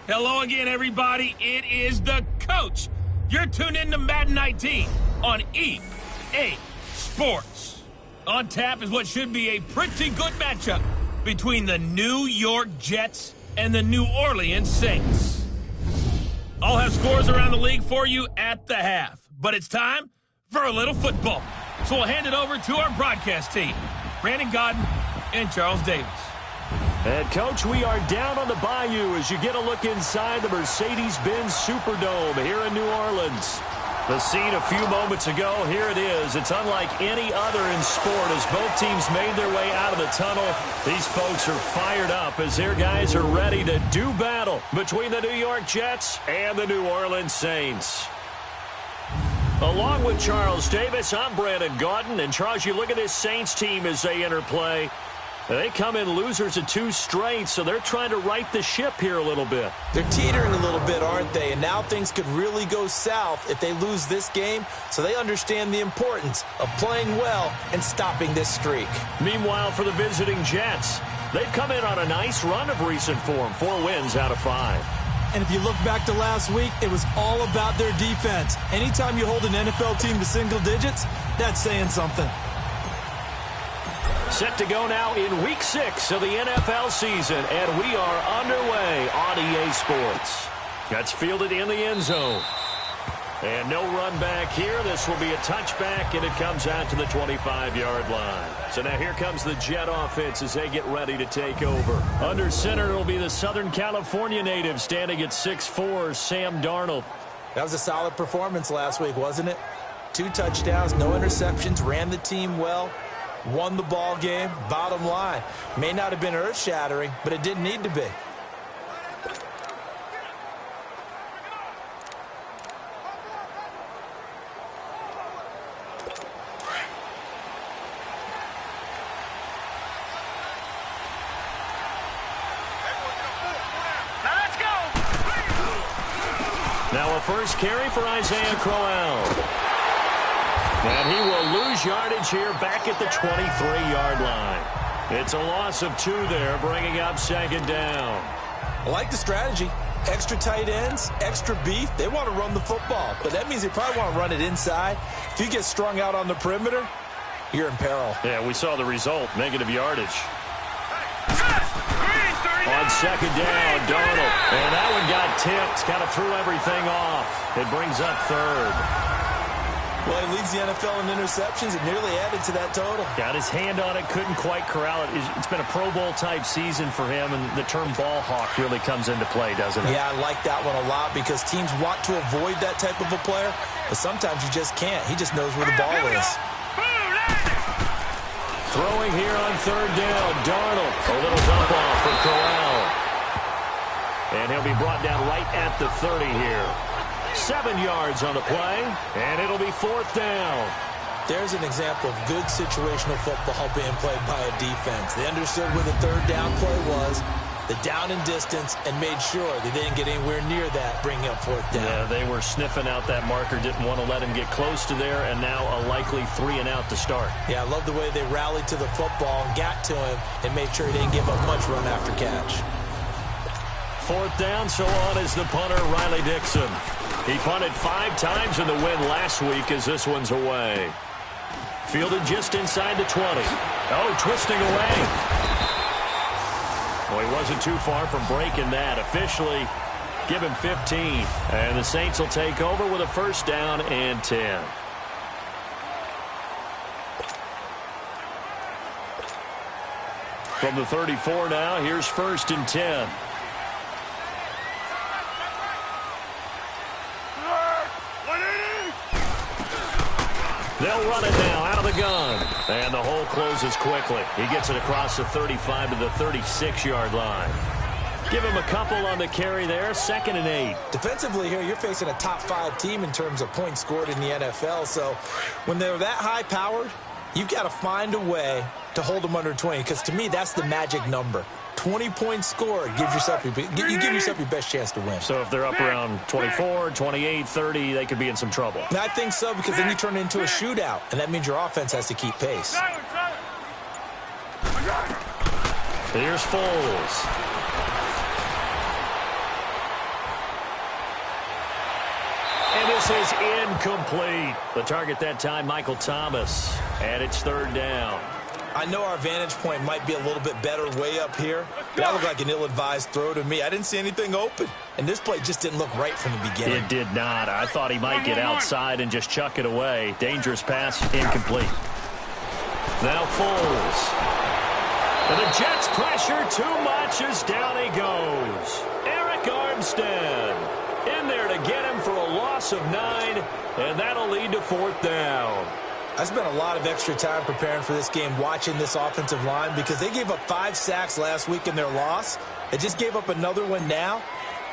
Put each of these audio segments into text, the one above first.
Hello again, everybody. It is the coach. You're tuned in to Madden 19 on EA Sports. On tap is what should be a pretty good matchup between the New York Jets and the New Orleans Saints. I'll have scores around the league for you at the half, but it's time for a little football. So we'll hand it over to our broadcast team, Brandon Godden and Charles Davis. And, Coach, we are down on the bayou as you get a look inside the Mercedes-Benz Superdome here in New Orleans. The scene a few moments ago, here it is. It's unlike any other in sport as both teams made their way out of the tunnel. These folks are fired up as their guys are ready to do battle between the New York Jets and the New Orleans Saints. Along with Charles Davis, I'm Brandon Godden. And, Charles, you look at this Saints team as they enter play. They come in losers of 2 straight, so they're trying to right the ship here a little bit. They're teetering a little bit, aren't they? And now things could really go south if they lose this game, so they understand the importance of playing well and stopping this streak. Meanwhile, for the visiting Jets, they've come in on a nice run of recent form, 4 wins out of 5. And if you look back to last week, it was all about their defense. Anytime you hold an NFL team to single digits, that's saying something. Set to go now in Week 6 of the NFL season, and we are underway on EA Sports. That's fielded in the end zone. And no run back here. This will be a touchback, and it comes out to the 25-yard line. So now here comes the Jet offense as they get ready to take over. Under center, it'll be the Southern California native standing at 6'4", Sam Darnold. That was a solid performance last week, wasn't it? 2 touchdowns, no interceptions, ran the team well. Won the ball game. Bottom line, may not have been earth-shattering, but it didn't need to be. Now a first carry for Isaiah Crowell. And he will lose yardage here back at the 23-yard line. It's a loss of 2 there, bringing up 2nd down. I like the strategy. Extra tight ends, extra beef. They want to run the football, but that means they probably want to run it inside. If you get strung out on the perimeter, you're in peril. Yeah, we saw the result, negative yardage. On 2nd down, Darnold. And that one got tipped, kind of threw everything off. It brings up 3rd. Well, he leads the NFL in interceptions. It nearly added to that total. Got his hand on it, couldn't quite corral it. It's been a Pro Bowl-type season for him, and the term ball hawk really comes into play, doesn't it? Yeah, I like that one a lot because teams want to avoid that type of a player, but sometimes you just can't. He just knows where the ball is. Throwing here on 3rd down, Darnold. A little dump off for Corral. And he'll be brought down right at the 30 here. 7 yards on the play, and it'll be 4th down. There's an example of good situational football being played by a defense. They understood where the 3rd down play was, the down and distance, and made sure they didn't get anywhere near that, bringing up 4th down. Yeah, they were sniffing out that marker, didn't want to let him get close to there, and now a likely 3 and out to start. Yeah, I love the way they rallied to the football and got to him and made sure he didn't give up much run after catch. 4th down, so on is the punter, Riley Dixon. He punted 5 times in the win last week as this one's away. Fielded just inside the 20. Oh, twisting away. Well, he wasn't too far from breaking that. Officially, give him 15. And the Saints will take over with a 1st down and 10. From the 34 now, here's 1st and 10. They'll run it now out of the gun. And the hole closes quickly. He gets it across the 35 to the 36-yard line. Give him a couple on the carry there. 2nd and 8. Defensively here, you're facing a top 5 team in terms of points scored in the NFL. So when they're that high-powered, you've got to find a way to hold them under 20. Because to me, that's the magic number. 20 points scored, you give yourself your best chance to win. So if they're up around 24, 28, 30, they could be in some trouble. I think so, because then you turn it into a shootout, and that means your offense has to keep pace. Here's Foles. This is incomplete. The target that time, Michael Thomas. And it's third down. I know our vantage point might be a little bit better way up here, but that looked like an ill-advised throw to me. I didn't see anything open, and this play just didn't look right from the beginning. It did not. I thought he might get outside and just chuck it away. Dangerous pass, incomplete. Now Foles. And the Jets pressure too much as down he goes. Eric Armstead in there to get him for a loss of 9, and that'll lead to fourth down. I spent a lot of extra time preparing for this game watching this offensive line because they gave up 5 sacks last week in their loss. They just gave up another one now.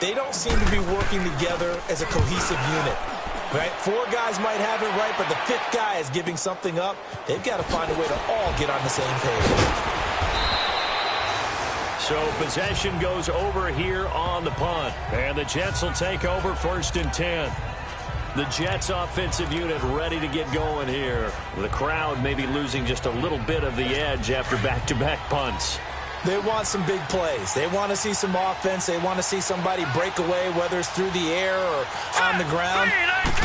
They don't seem to be working together as a cohesive unit. Right? 4 guys might have it right, but the 5th guy is giving something up. They've got to find a way to all get on the same page. So possession goes over here on the punt. And the Jets will take over 1st and 10. The Jets offensive unit ready to get going here. The crowd maybe losing just a little bit of the edge after back-to-back punts. They want some big plays. They want to see some offense. They want to see somebody break away, whether it's through the air or on the ground.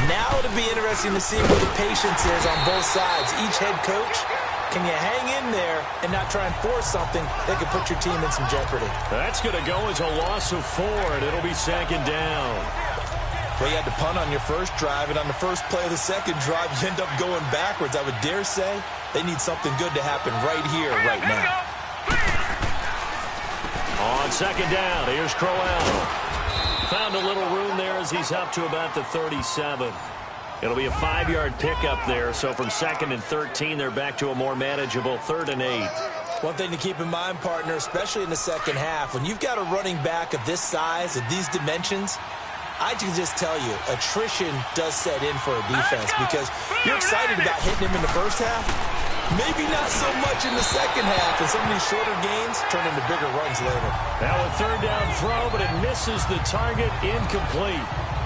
Now it'll be interesting to see where the patience is on both sides. Each head coach, can you hang in there and not try and force something that could put your team in some jeopardy? That's going to go as a loss of 4, and it'll be 2nd down. Well, you had to punt on your first drive, and on the first play of the second drive, you end up going backwards. I would dare say they need something good to happen right here, right now. On 2nd down, here's Crowell. Found a little room there as he's up to about the 37. It'll be a 5-yard pickup there, so from 2nd and 13, they're back to a more manageable 3rd and 8. One thing to keep in mind, partner, especially in the second half, when you've got a running back of this size, of these dimensions, I can just tell you, attrition does set in for a defense because you're excited about hitting him in the first half. Maybe not so much in the second half, and some of these shorter gains turn into bigger runs later. Now a 3rd down throw, but it misses the target, incomplete.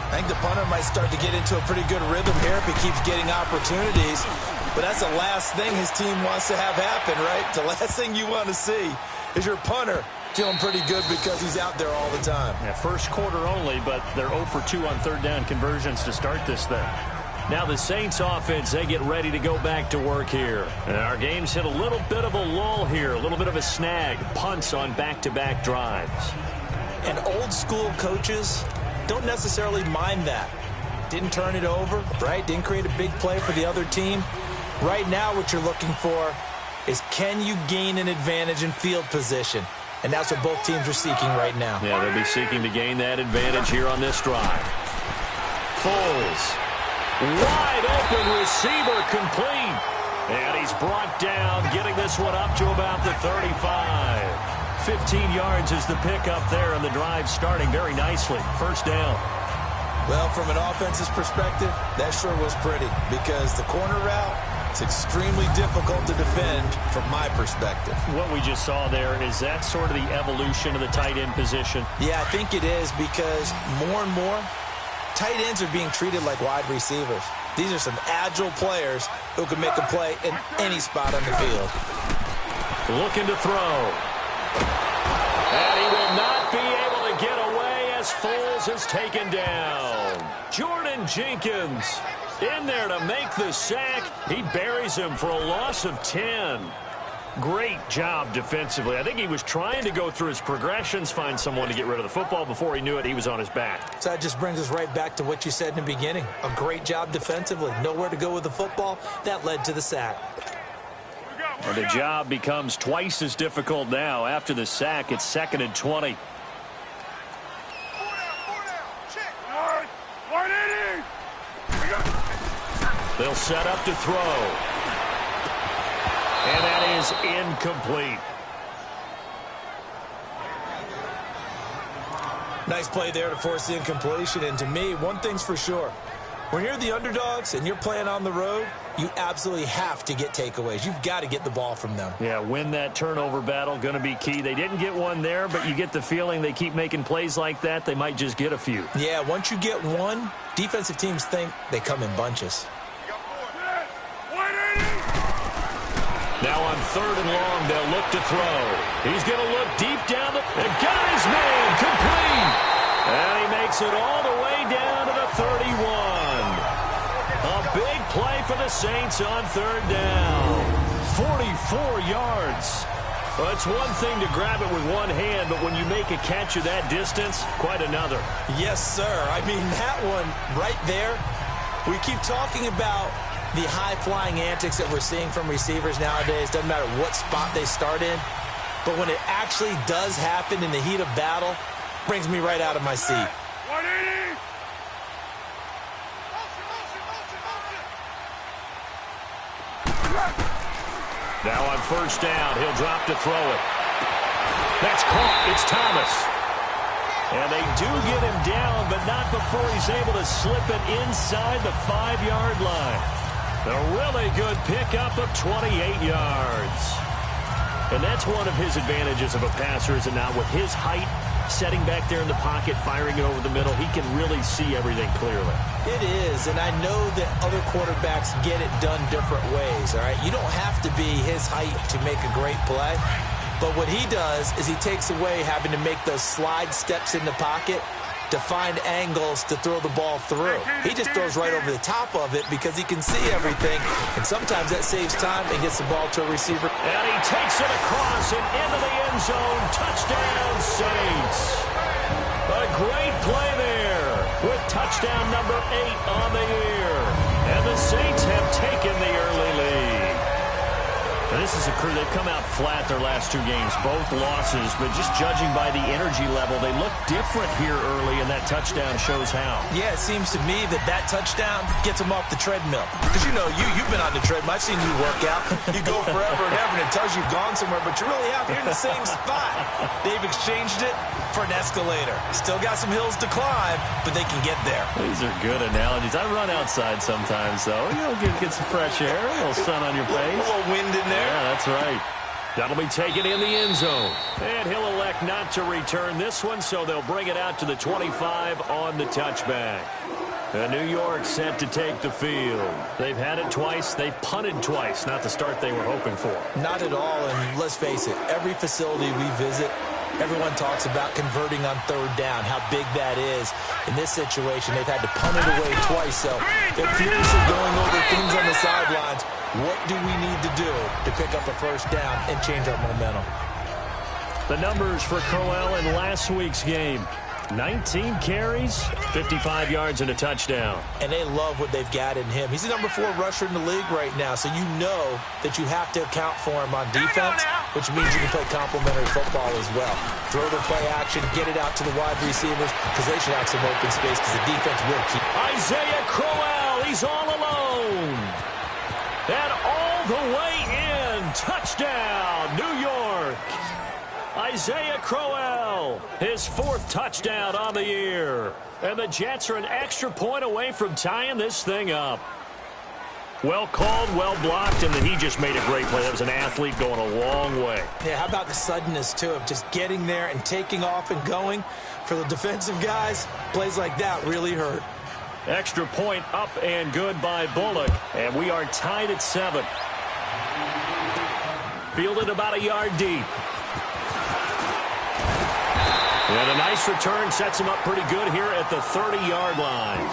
I think the punter might start to get into a pretty good rhythm here if he keeps getting opportunities. But that's the last thing his team wants to have happen, right? The last thing you want to see is your punter feeling pretty good because he's out there all the time. Yeah, first quarter only, but they're 0 for 2 on 3rd down conversions to start this thing. Now the Saints offense, they get ready to go back to work here. And our game's hit a little bit of a lull here, a little bit of a snag. Punts on back-to-back drives. And old school coaches don't necessarily mind that. Didn't turn it over, right? Didn't create a big play for the other team. Right now what you're looking for is can you gain an advantage in field position? And that's what both teams are seeking right now. Yeah, they'll be seeking to gain that advantage here on this drive. Foles. Wide open receiver complete. And he's brought down, getting this one up to about the 35. 15 yards is the pickup there, and the drive starting very nicely. 1st down. Well, from an offense's perspective, that sure was pretty because the corner route, it's extremely difficult to defend from my perspective. What we just saw there, is that sort of the evolution of the tight end position? Yeah, I think it is because more and more, tight ends are being treated like wide receivers. These are some agile players who can make a play in any spot on the field. Looking to throw. And he will not be able to get away as Foles is taken down. Jordan Jenkins in there to make the sack. He buries him for a loss of 10. Great job defensively. I think he was trying to go through his progressions, find someone to get rid of the football. Before he knew it, he was on his back. So that just brings us right back to what you said in the beginning. A great job defensively. Nowhere to go with the football. That led to the sack. And the job becomes twice as difficult now. After the sack, it's 2nd and 20. They'll set up to throw. And that is incomplete. Nice play there to force the incompletion. And to me, one thing's for sure. When you're the underdogs and you're playing on the road, you absolutely have to get takeaways. You've got to get the ball from them. Yeah, win that turnover battle, going to be key. They didn't get one there, but you get the feeling they keep making plays like that, they might just get a few. Yeah, once you get one, defensive teams think they come in bunches. Now on 3rd and long, they'll look to throw. He's going to look deep down and got his man complete. And he makes it all the way down to the 31. play for the Saints on third down. 44 yards. Well, it's one thing to grab it with one hand, but when you make a catch of that distance, quite another. Yes, sir. I mean, that one right there, we keep talking about the high-flying antics that we're seeing from receivers nowadays. Doesn't matter what spot they start in. But when it actually does happen in the heat of battle, brings me right out of my seat. Now on first down, he'll drop to throw it. That's caught. It's Thomas. And they do get him down, but not before he's able to slip it inside the 5-yard line. A really good pickup of 28 yards. And that's one of his advantages of a passer, is it not? With his height, setting back there in the pocket, firing it over the middle, he can really see everything clearly. It is, and I know that other quarterbacks get it done different ways, all right? You don't have to be his height to make a great play, but what he does is he takes away having to make those slide steps in the pocket to find angles to throw the ball through. He just throws right over the top of it because he can see everything, and sometimes that saves time and gets the ball to a receiver. And he takes it across and into the end zone. Touchdown, Saints. A great play there with touchdown number 8 on the year. And the Saints have taken the early lead. Now, this is a crew, they've come out flat their last 2 games, both losses, but just judging by the energy level, they look different here early, and that touchdown shows how. Yeah, it seems to me that touchdown gets them off the treadmill. Because, you know, you've been on the treadmill. I've seen you work out. You go forever and ever, and it tells you you've gone somewhere, but you really have. You're in the same spot. They've exchanged it for an escalator. Still got some hills to climb, but they can get there. These are good analogies. I run outside sometimes, though. You know, get some fresh air, a little sun on your face. A little wind in there. Yeah, that's right. That'll be taken in the end zone. And he'll elect not to return this one, so they'll bring it out to the 25 on the touchback. And New York set to take the field. They've had it twice. They've punted twice. Not the start they were hoping for. Not at all, and let's face it, every facility we visit, everyone talks about converting on third down, how big that is. In this situation, they've had to punt it away twice, so they're furiously going over things on the sidelines. What do we need to do to pick up a first down and change our momentum? The numbers for Crowell in last week's game. 19 carries, 55 yards, and a touchdown. And they love what they've got in him. He's the number 4 rusher in the league right now, so you know that you have to account for him on defense, which means you can play complementary football as well. Throw the play action, get it out to the wide receivers, because they should have some open space, because the defense will keep. Isaiah Crowell, he's all alone. And all the way in. Touchdown, New York. Isaiah Crowell, his 4th touchdown on the year. And the Jets are an extra point away from tying this thing up. Well called, well blocked, and then he just made a great play. That was an athlete going a long way. Yeah, how about the suddenness, too, of just getting there and taking off and going? For the defensive guys, plays like that really hurt. Extra point up and good by Bullock. And we are tied at 7. Fielded about a yard deep. And a nice return sets him up pretty good here at the 30-yard line.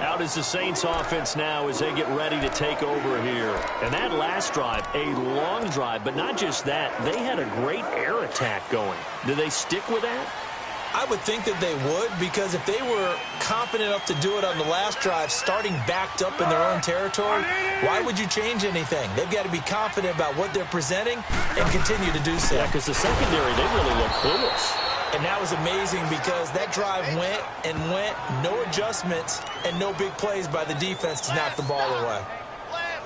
Out is the Saints offense now as they get ready to take over here. And that last drive, a long drive, but not just that. They had a great air attack going. Do they stick with that? I would think that they would, because if they were confident enough to do it on the last drive, starting backed up in their own territory, why would you change anything? They've got to be confident about what they're presenting and continue to do so. Yeah, because the secondary, they really look clueless. And that was amazing because that drive went and went, no adjustments, and no big plays by the defense to knock the ball away.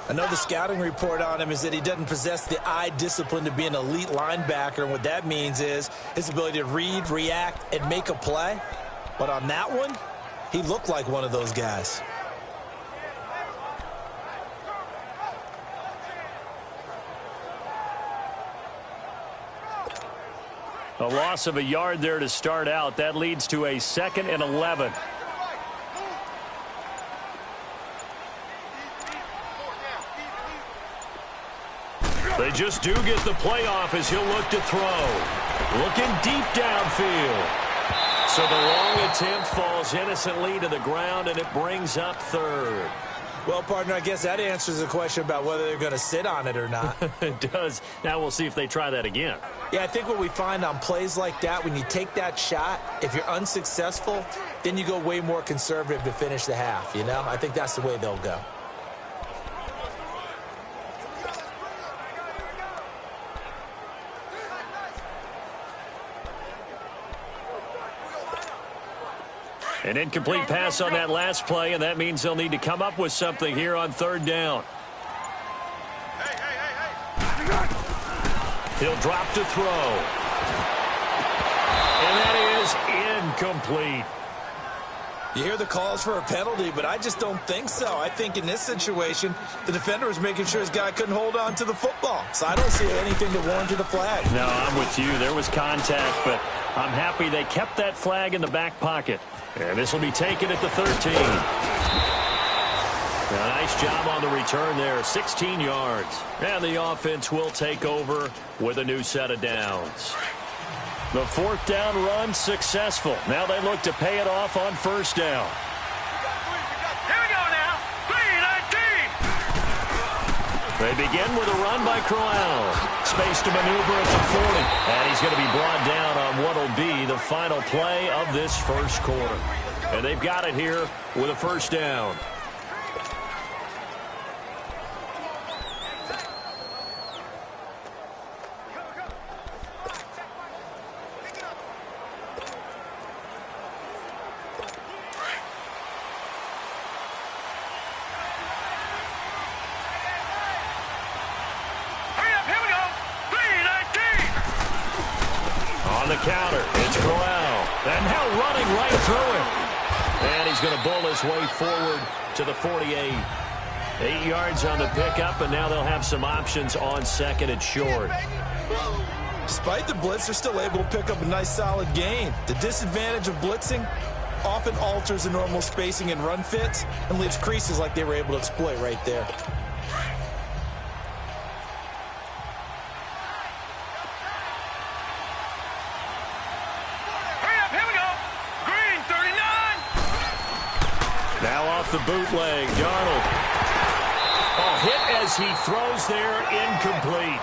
I know the scouting report on him is that he doesn't possess the eye discipline to be an elite linebacker, and what that means is his ability to read, react, and make a play. But on that one, he looked like one of those guys. A loss of a yard there to start out. That leads to a 2nd and 11. They just do get the playoff as he'll look to throw. Looking deep downfield. So the long attempt falls innocently to the ground, and it brings up third. Well, partner, I guess that answers the question about whether they're going to sit on it or not. It does. Now we'll see if they try that again. Yeah, I think what we find on plays like that, when you take that shot, if you're unsuccessful, then you go way more conservative to finish the half, you know? I think that's the way they'll go. An incomplete pass on that last play, and that means they'll need to come up with something here on third down. He'll drop to throw. And that is incomplete. You hear the calls for a penalty, but I just don't think so. I think in this situation, the defender was making sure his guy couldn't hold on to the football. So I don't see anything that warranted a flag. No, I'm with you. There was contact, but I'm happy they kept that flag in the back pocket. And this will be taken at the 13. A nice job on the return there, 16 yards. And the offense will take over with a new set of downs. The fourth down run successful. Now they look to pay it off on first down. Here we go now. 3-19. They begin with a run by Crowell. Space to maneuver at the 40. And he's going to be brought down on what will be the final play of this first quarter. And they've got it here with a first down. Counter. It's Crowell. And now running right through it. And he's going to bull his way forward to the 48. 8 yards on the pickup, and now they'll have some options on second and short. Despite the blitz, they're still able to pick up a nice solid gain. The disadvantage of blitzing often alters the normal spacing and run fits and leaves creases like they were able to exploit right there. The bootleg, Darnold. Oh, hit as he throws there, incomplete.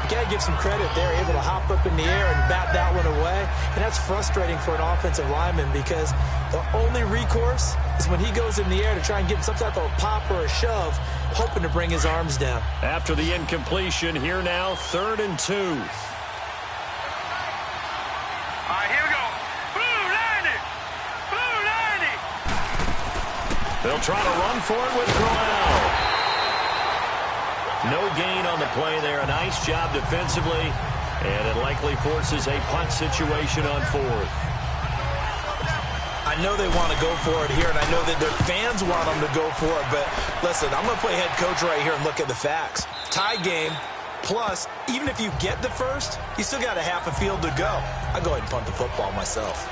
You gotta give some credit. They're able to hop up in the air and bat that one away. And that's frustrating for an offensive lineman because the only recourse is when he goes in the air to try and get some type of pop or a shove, hoping to bring his arms down. After the incompletion, here now, 3rd and 2. They'll try to run for it with Crowell. No gain on the play there. A nice job defensively. And it likely forces a punt situation on 4th. I know they want to go for it here, and I know that their fans want them to go for it. But listen, I'm going to play head coach right here and look at the facts. Tie game, plus, even if you get the first, you still got a half a field to go. I'll go ahead and punt the football myself.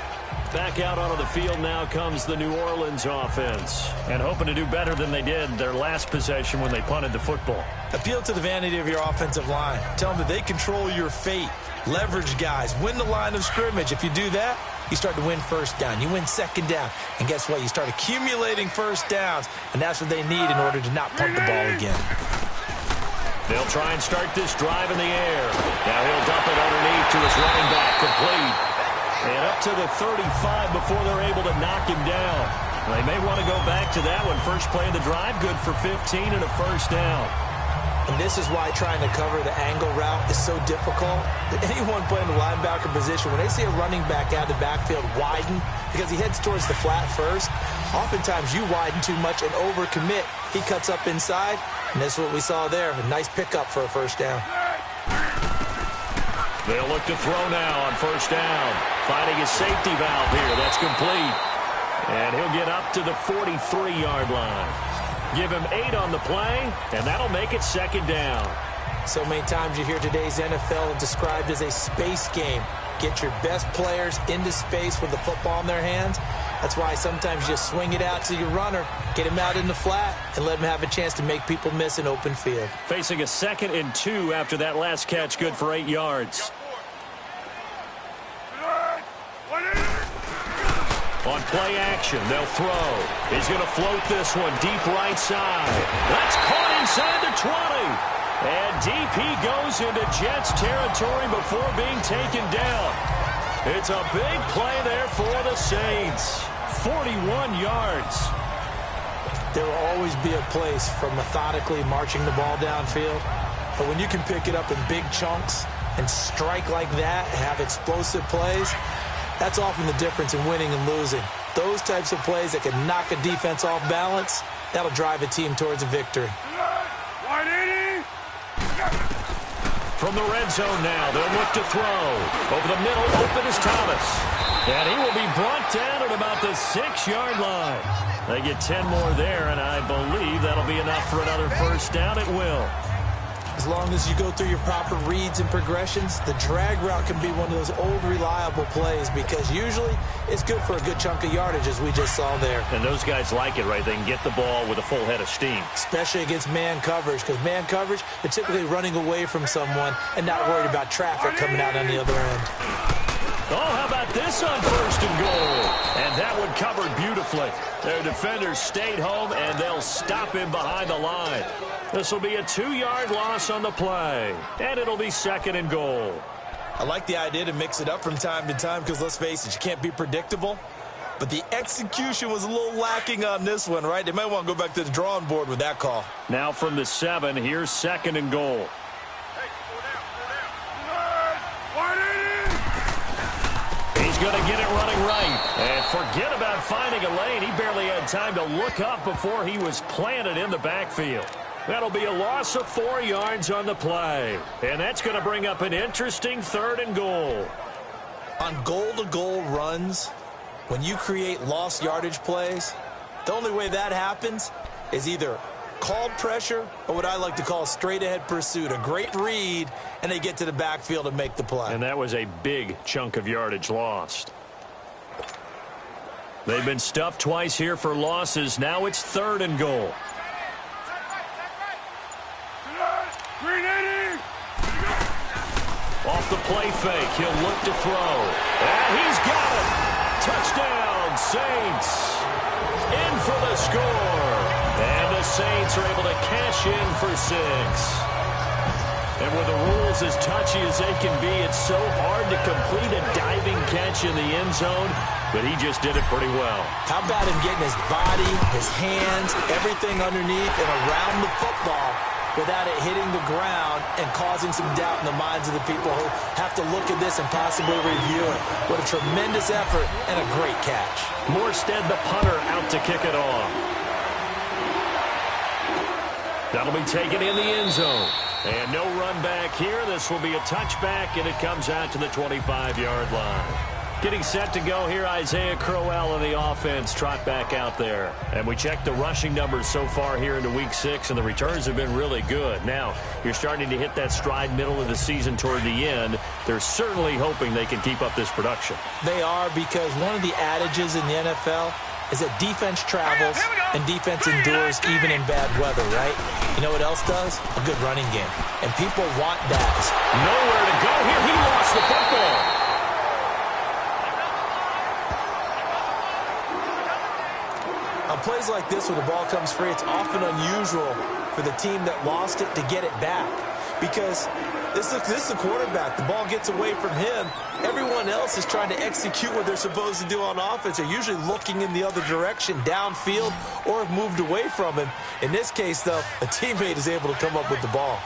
Back out onto the field now comes the New Orleans offense. And hoping to do better than they did their last possession when they punted the football. Appeal to the vanity of your offensive line. Tell them that they control your fate. Leverage guys. Win the line of scrimmage. If you do that, you start to win first down. You win second down. And guess what? You start accumulating first downs. And that's what they need in order to not punt the ball again. They'll try and start this drive in the air. Now he'll dump it underneath to his running back. Complete. And up to the 35 before they're able to knock him down. They may want to go back to that one. First play of the drive, good for 15 and a first down. And this is why trying to cover the angle route is so difficult. Anyone playing the linebacker position, when they see a running back out of the backfield widen, because he heads towards the flat first, oftentimes you widen too much and overcommit. He cuts up inside, and this is what we saw there. A nice pickup for a first down. They'll look to throw now on first down. Finding his safety valve here. That's complete. And he'll get up to the 43-yard line. Give him 8 on the play, and that'll make it second down. So many times you hear today's NFL described as a space game. Get your best players into space with the football in their hands. That's why sometimes you just swing it out to your runner, get him out in the flat, and let him have a chance to make people miss an open field. Facing a 2nd and 2 after that last catch, good for 8 yards. On play action, they'll throw. He's going to float this one deep right side. That's caught inside the 20. And deep he goes into Jets territory before being taken down. It's a big play there for the Saints. 41 yards. There will always be a place for methodically marching the ball downfield. But when you can pick it up in big chunks and strike like that, have explosive plays, that's often the difference in winning and losing. Those types of plays that can knock a defense off balance, that'll drive a team towards a victory. From the red zone now, they'll look to throw. Over the middle, open is Thomas. And he will be brought down at about the 6-yard line. They get 10 more there, and I believe that'll be enough for another first down. It will. As long as you go through your proper reads and progressions, the drag route can be one of those old reliable plays because usually it's good for a good chunk of yardage, as we just saw there. And those guys like it, right? They can get the ball with a full head of steam. Especially against man coverage, because man coverage, they're typically running away from someone and not worried about traffic coming out on the other end. Oh, how about this on 1st and goal? And that one covered beautifully. Their defenders stayed home, and they'll stop him behind the line. This will be a 2-yard loss on the play, and it'll be 2nd and goal. I like the idea to mix it up from time to time because, let's face it, you can't be predictable. But the execution was a little lacking on this one, right? They might want to go back to the drawing board with that call. Now from the 7, here's 2nd and goal. He's going to get it running right. And forget about finding a lane. He barely had time to look up before he was planted in the backfield. That'll be a loss of 4 yards on the play. And that's going to bring up an interesting 3rd and goal. On goal-to-goal runs, when you create lost yardage plays, the only way that happens is either called pressure or what I like to call straight-ahead pursuit. A great read, and they get to the backfield and make the play. And that was a big chunk of yardage lost. They've been stuffed twice here for losses. Now it's 3rd and goal. Off the play fake, he'll look to throw. And he's got it. Touchdown, Saints. In for the score. And the Saints are able to cash in for 6. And with the rules as touchy as they can be, it's so hard to complete a diving catch in the end zone, but he just did it pretty well. How about him getting his body, his hands, everything underneath and around the football without it hitting the ground and causing some doubt in the minds of the people who have to look at this and possibly review it. What a tremendous effort and a great catch. Morstead, the punter, out to kick it off. That'll be taken in the end zone. And no run back here. This will be a touchback, and it comes out to the 25-yard line. Getting set to go here, Isaiah Crowell and the offense trot back out there. And we checked the rushing numbers so far here into Week 6, and the returns have been really good. Now, you're starting to hit that stride middle of the season toward the end. They're certainly hoping they can keep up this production. They are, because one of the adages in the NFL is that defense travels and defense endures even in bad weather, right? You know what else does? A good running game. And people want that. Nowhere to go here. He lost the football. On plays like this, when the ball comes free, it's often unusual for the team that lost it to get it back. Because this is the quarterback. The ball gets away from him. Everyone else is trying to execute what they're supposed to do on offense. They're usually looking in the other direction, downfield, or have moved away from him. In this case, though, a teammate is able to come up with the ball.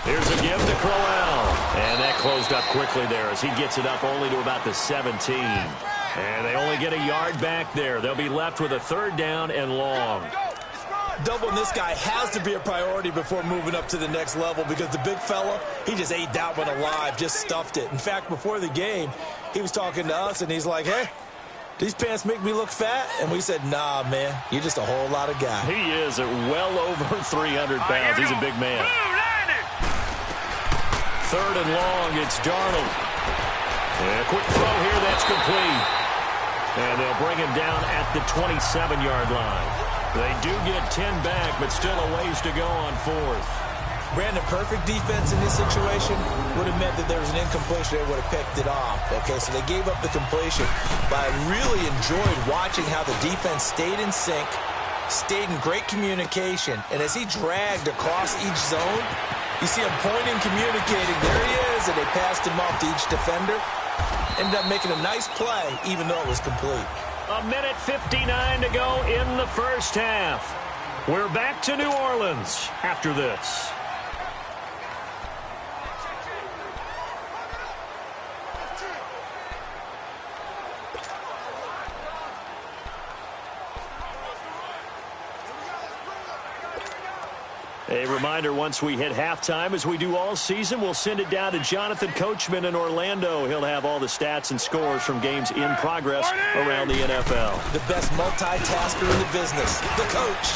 Here's a give to Crowell. And that closed up quickly there as he gets it up only to about the 17. And they only get a yard back there. They'll be left with a 3rd down and long. Doubling this guy has to be a priority before moving up to the next level, because the big fella, he just ate that one alive, just stuffed it. In fact, before the game, he was talking to us, and he's like, hey, these pants make me look fat? And we said, nah, man, you're just a whole lot of guy. He is at well over 300 pounds. He's a big man. 3rd and long, it's Darnold. And a quick throw here, that's complete. And they'll bring him down at the 27-yard line. They do get 10 back, but still a ways to go on 4th. Brandon, perfect defense in this situation would have meant that there was an incompletion. They would have picked it off. Okay, so they gave up the completion. But I really enjoyed watching how the defense stayed in sync, stayed in great communication. And as he dragged across each zone, you see him pointing, communicating. There he is, and they passed him off to each defender. Ended up making a nice play, even though it was complete. A minute 59 to go in the first half. We're back to New Orleans after this. A reminder, once we hit halftime, as we do all season, we'll send it down to Jonathan Coachman in Orlando. He'll have all the stats and scores from games in progress around the NFL. The best multitasker in the business, the coach.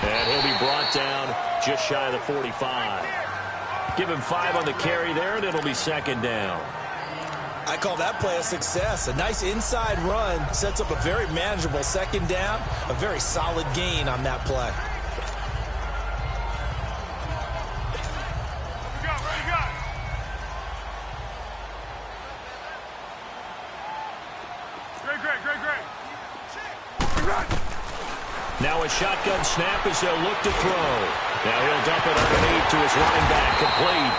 And he'll be brought down just shy of the 45. Give him 5 on the carry there, and it'll be second down. I call that play a success. A nice inside run sets up a very manageable second down, a very solid gain on that play. Now a shotgun snap as they'll look to throw. Now he'll dump it underneath to his running back, complete.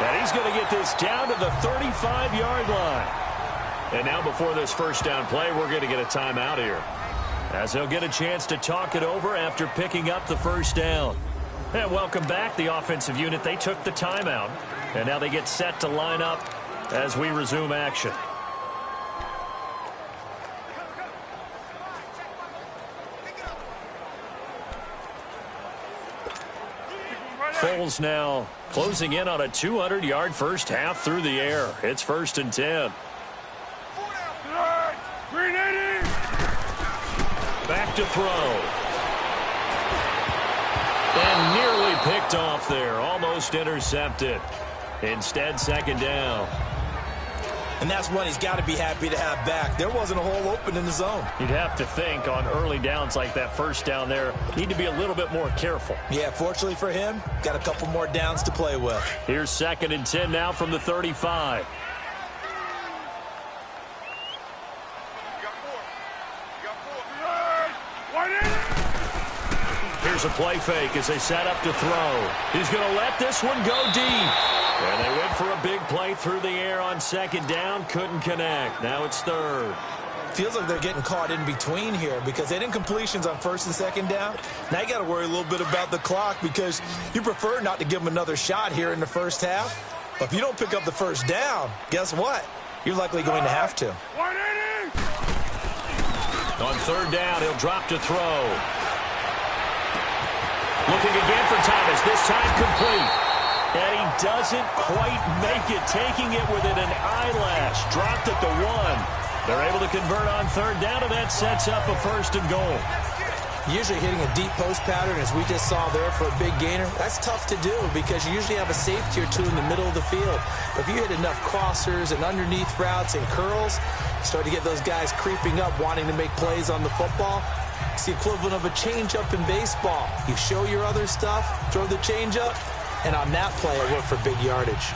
And he's going to get this down to the 35-yard line. And now before this first down play, we're going to get a timeout here, as they'll get a chance to talk it over after picking up the first down. And welcome back, the offensive unit. They took the timeout, and now they get set to line up as we resume action. Foles now closing in on a 200-yard first half through the air. It's 1st and 10. Back to throw. And nearly picked off there. Almost intercepted. Instead, second down. And that's one he's got to be happy to have back. There wasn't a hole open in the zone. You'd have to think on early downs like that first down there, need to be a little bit more careful. Yeah, fortunately for him, got a couple more downs to play with. Here's 2nd and 10 now from the 35. Here's a play fake as they set up to throw. He's going to let this one go deep. And they went for a big play through the air on second down. Couldn't connect. Now it's 3rd. Feels like they're getting caught in between here because they didn't completions on 1st and 2nd down. Now you got to worry a little bit about the clock because you prefer not to give them another shot here in the first half. But if you don't pick up the first down, guess what? You're likely going to have to. On 3rd down, he'll drop to throw. Looking again for Thomas, this time complete. And he doesn't quite make it, taking it within an eyelash. Dropped at the 1. They're able to convert on 3rd down, and that sets up a 1st and goal. Usually hitting a deep post pattern, as we just saw there for a big gainer, that's tough to do because you usually have a safety or two in the middle of the field. But if you hit enough crossers and underneath routes and curls, you start to get those guys creeping up, wanting to make plays on the football. It's the equivalent of a changeup in baseball. You show your other stuff, throw the changeup, and on that play, it worked for big yardage.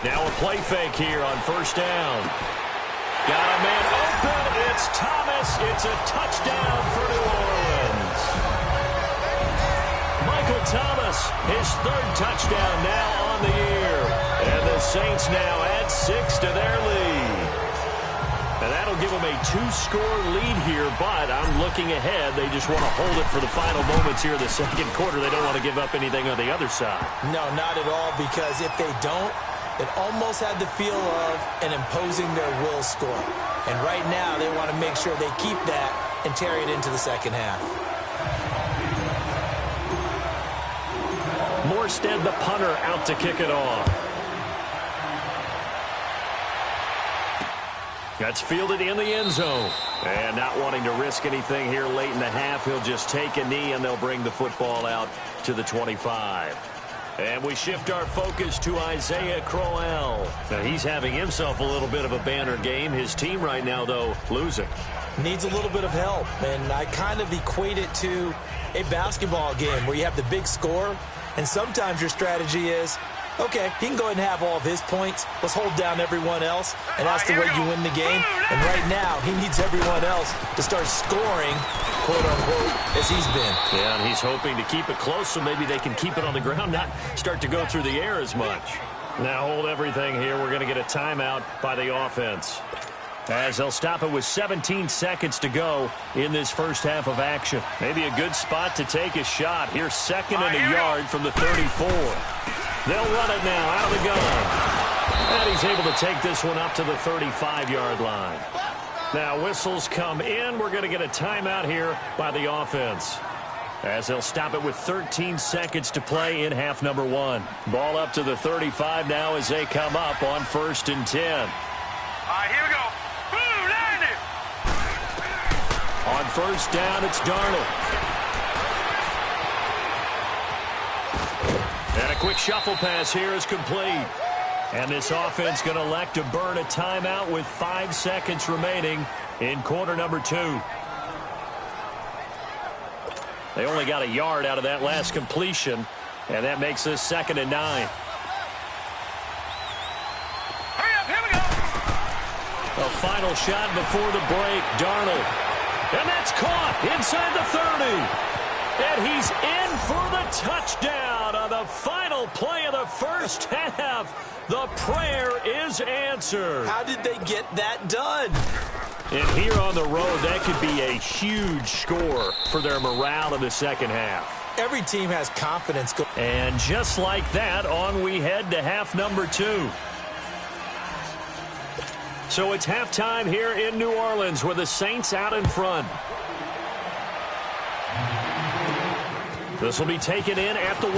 Now a play fake here on 1st down. Got a man open. It's Thomas. It's a touchdown for New Orleans. Michael Thomas, his 3rd touchdown now on the year. And the Saints now add 6 to their lead. And that'll give them a 2-score lead here, but I'm looking ahead. They just want to hold it for the final moments here in the 2nd quarter. They don't want to give up anything on the other side. No, not at all, because if they don't, it almost had the feel of an imposing their will score. And right now, they want to make sure they keep that and carry it into the 2nd half. Morstead, the punter, out to kick it off. That's fielded in the end zone. And not wanting to risk anything here late in the half, he'll just take a knee and they'll bring the football out to the 25. And we shift our focus to Isaiah Crowell. Now, he's having himself a little bit of a banner game. His team right now, though, losing. Needs a little bit of help, and I kind of equate it to a basketball game where you have the big score, and sometimes your strategy is, okay, he can go ahead and have all of his points. Let's hold down everyone else, and that's the way you win the game. And right now, he needs everyone else to start scoring, quote-unquote, as he's been. Yeah, and he's hoping to keep it close so maybe they can keep it on the ground, not start to go through the air as much. Now hold everything here. We're going to get a timeout by the offense, as they'll stop it with 17 seconds to go in this first half of action. Maybe a good spot to take a shot. Here's second and a yard from the 34. They'll run it now out of the gun. And he's able to take this one up to the 35-yard line. Now whistles come in. We're going to get a timeout here by the offense, as they'll stop it with 13 seconds to play in half number one. Ball up to the 35 now as they come up on 1st and 10. All right, here we go. Boom, land it. On 1st down, it's Darnold. And a quick shuffle pass here is complete. And this offense going to elect to burn a timeout with 5 seconds remaining in quarter number 2. They only got a yard out of that last completion, and that makes this 2nd and 9. Hurry up, here we go. A final shot before the break, Darnold. And that's caught inside the 30. And he's in for the touchdown on the final play of the first half. The prayer is answered. How did they get that done? And here on the road, that could be a huge score for their morale in the second half. Every team has confidence. And just like that, on we head to half number 2. So it's halftime here in New Orleans with the Saints out in front. This will be taken in at the 1.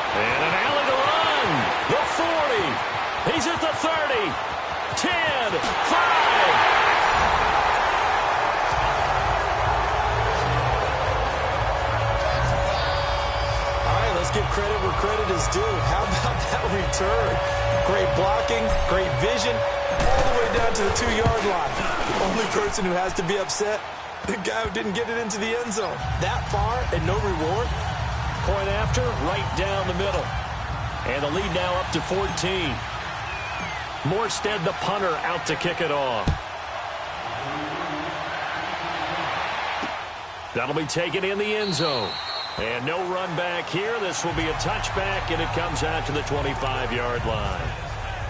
And an alley to run. The 40. He's at the 30. 10. 5. Let's give credit where credit is due. How about that return? Great blocking, great vision, all the way down to the 2-yard line. The only person who has to be upset, the guy who didn't get it into the end zone. That far and no reward. Point after, right down the middle. And the lead now up to 14. Morstead, the punter, out to kick it off. That'll be taken in the end zone. And no run back here. This will be a touchback, and it comes out to the 25-yard line.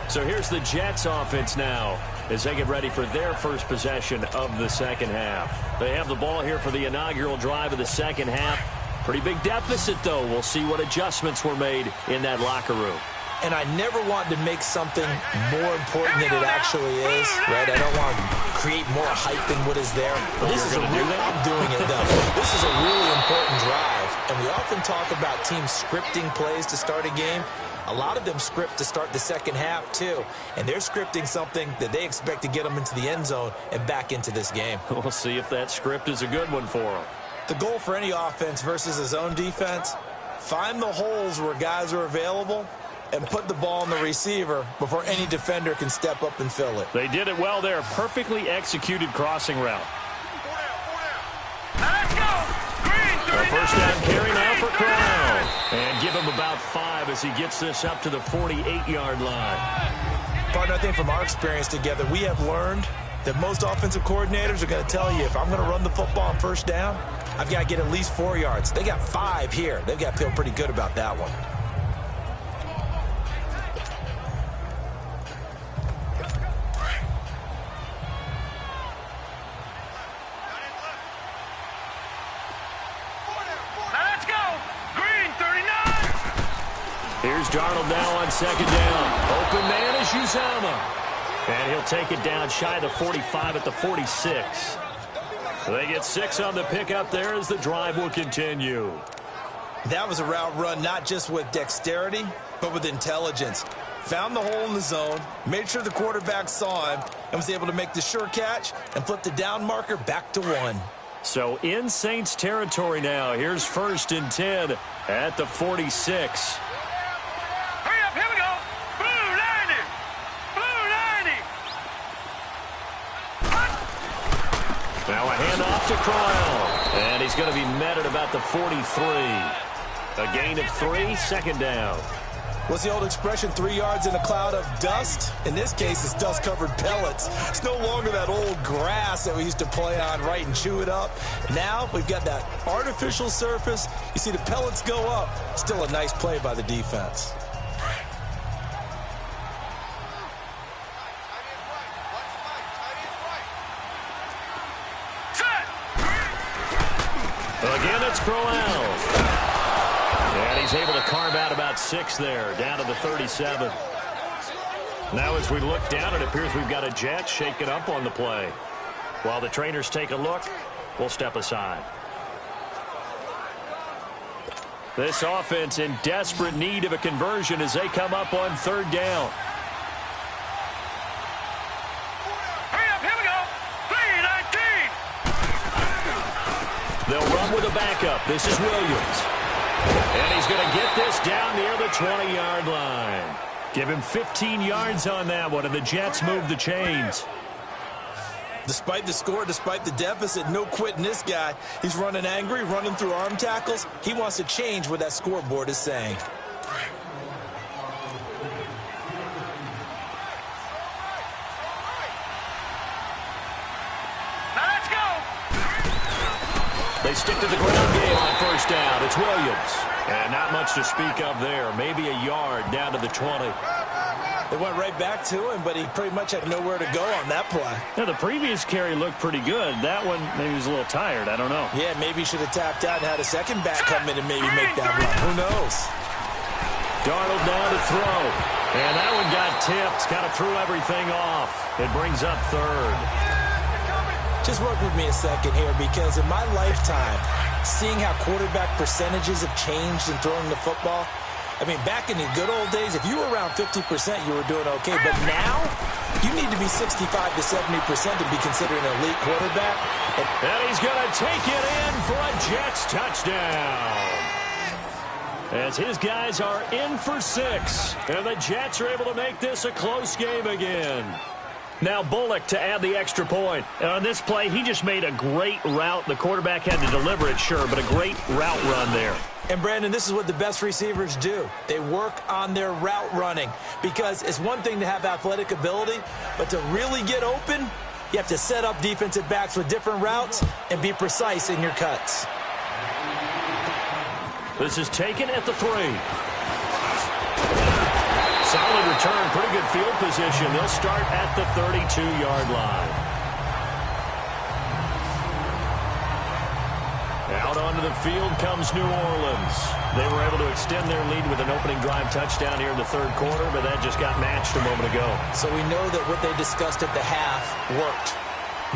So here's the Jets offense now as they get ready for their first possession of the second half. They have the ball here for the inaugural drive of the second half. Pretty big deficit, though. We'll see what adjustments were made in that locker room. And I never want to make something more important than it actually is, right? I don't want to create more hype than what is there. But this is a really, I'm doing it though. This is a really important drive. And we often talk about teams scripting plays to start a game. A lot of them script to start the second half too. And they're scripting something that they expect to get them into the end zone and back into this game. We'll see if that script is a good one for them. The goal for any offense versus a zone defense, find the holes where guys are available and put the ball on the receiver before any defender can step up and fill it. They did it well there. Perfectly executed crossing route. Let's go. A first down carry now for Crowell. And give him about 5 as he gets this up to the 48-yard line. Partner, I think from our experience together, we have learned that most offensive coordinators are going to tell you, if I'm going to run the football on first down, I've got to get at least 4 yards. They got 5 here. They've got to feel pretty good about that one. Here's Darnold now on second down. Open man is Uzomah. And he'll take it down shy of the 45 at the 46. They get 6 on the pickup there as the drive will continue. That was a route run not just with dexterity, but with intelligence. Found the hole in the zone, made sure the quarterback saw him, and was able to make the sure catch and flip the down marker back to 1. So in Saints territory now. Here's 1st and 10 at the 46. Hurry up, here we go. Blue 90. Blue 90. Now a handoff to Crowell. And he's going to be met at about the 43. A gain of 3, 2nd down. What's the old expression, 3 yards in a cloud of dust? In this case, it's dust-covered pellets. It's no longer that old grass that we used to play on, right, and chew it up. Now we've got that artificial surface. You see the pellets go up. Still a nice play by the defense. Again, it's Crowell. And he's able to carve out about 6 there, down to the 37. Now as we look down, it appears we've got a Jet shaking up on the play. While the trainers take a look, we'll step aside. This offense in desperate need of a conversion as they come up on 3rd down. Hurry up, here we go. 3-19. They'll run with a backup. This is Williams. And he's going to get this down near the 20-yard line. Give him 15 yards on that one, and the Jets move the chains. Despite the score, despite the deficit, no quitting this guy. He's running angry, running through arm tackles. He wants to change what that scoreboard is saying. Now let's go. They stick to the ground game on 1st down. It's Williams. And not much to speak of there. Maybe a yard down to the 20. They went right back to him, but he pretty much had nowhere to go on that play. Yeah, the previous carry looked pretty good. That one, maybe he was a little tired. I don't know. Yeah, maybe he should have tapped out and had a second back come in and maybe make that run. Who knows? Darnold down to throw. And that one got tipped. Kind of threw everything off. It brings up 3rd. Just work with me a second here, because in my lifetime, seeing how quarterback percentages have changed in throwing the football, I mean, back in the good old days, if you were around 50%, you were doing okay. But now, you need to be 65 to 70% to be considered an elite quarterback. And he's going to take it in for a Jets touchdown. As his guys are in for 6. And the Jets are able to make this a close game again. Now Bullock to add the extra point. And on this play, he just made a great route. The quarterback had to deliver it, sure, but a great route run there. And, Brandon, this is what the best receivers do. They work on their route running, because it's one thing to have athletic ability, but to really get open, you have to set up defensive backs with different routes and be precise in your cuts. This is taken at the 3. Solid return, pretty good field position. They'll start at the 32-yard line. Out onto the field comes New Orleans. They were able to extend their lead with an opening drive touchdown here in the 3rd quarter, but that just got matched a moment ago. So we know that what they discussed at the half worked.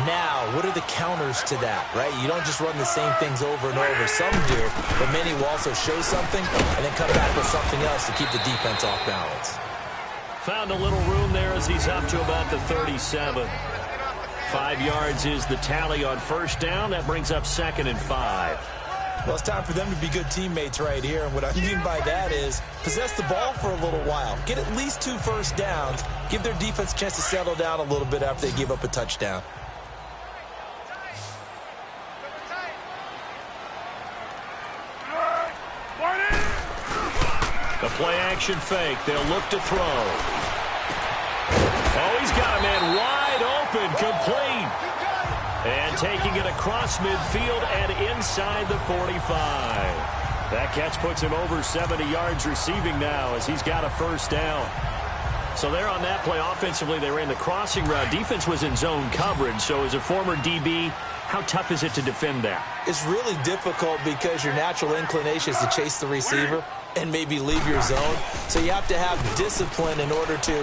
Now, what are the counters to that, right? You don't just run the same things over and over. Some do, but many will also show something and then come back with something else to keep the defense off balance. Found a little room there as he's up to about the 37. 5 yards is the tally on 1st down. That brings up 2nd and 5. Well, it's time for them to be good teammates right here. And what I mean by that is possess the ball for a little while. Get at least 2 first downs. Give their defense a chance to settle down a little bit after they give up a touchdown. The play-action fake. They'll look to throw. Oh, he's got a man wide open, complete. And taking it across midfield and inside the 45. That catch puts him over 70 yards receiving now as he's got a 1st down. So there on that play, offensively, they ran the crossing route. Defense was in zone coverage, so as a former DB, how tough is it to defend that? It's really difficult because your natural inclination is to chase the receiver and maybe leave your zone. So you have to have discipline in order to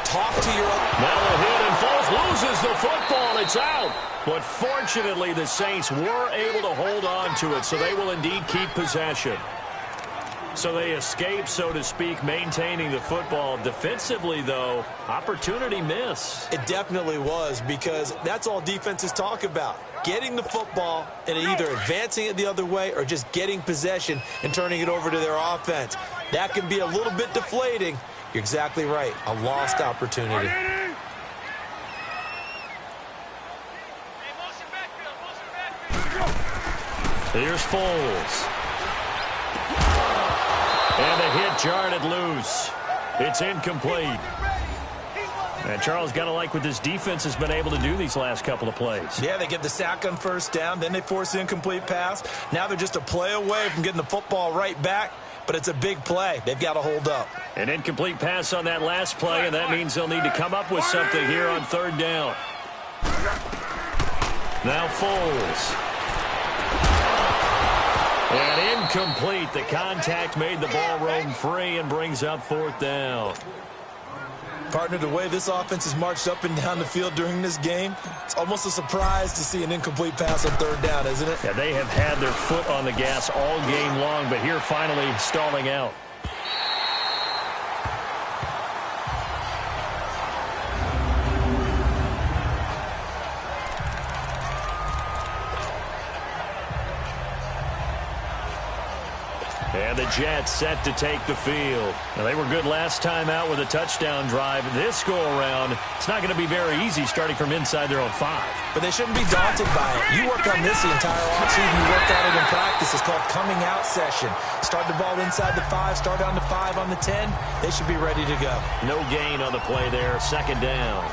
talk to your... Now a hit and Foles loses the football. It's out. But fortunately, the Saints were able to hold on to it, so they will indeed keep possession. So they escape, so to speak, maintaining the football. Defensively, though, opportunity miss. It definitely was, because that's all defenses talk about. Getting the football and either advancing it the other way or just getting possession and turning it over to their offense. That can be a little bit deflating. You're exactly right. A lost opportunity. Here's Foles. And the hit jarred it loose. It's incomplete. And Charles, got to like what this defense has been able to do these last couple of plays. Yeah, they get the sack on first down, then they force the incomplete pass. Now they're just a play away from getting the football right back, but it's a big play. They've got to hold up. An incomplete pass on that last play, and that means they'll need to come up with something here on third down. Now Foles. And incomplete. The contact made the ball roam free and brings up fourth down. Partner, the way this offense has marched up and down the field during this game, it's almost a surprise to see an incomplete pass on third down, isn't it? Yeah, they have had their foot on the gas all game long, but here finally stalling out. And the Jets set to take the field. Now, they were good last time out with a touchdown drive. This go-around, it's not going to be very easy starting from inside their own 5. But they shouldn't be daunted by it. You work on this the entire offseason. You worked on it in practice. It's called coming out session. Start the ball inside the 5, start on the 5 on the 10. They should be ready to go. No gain on the play there. Second down.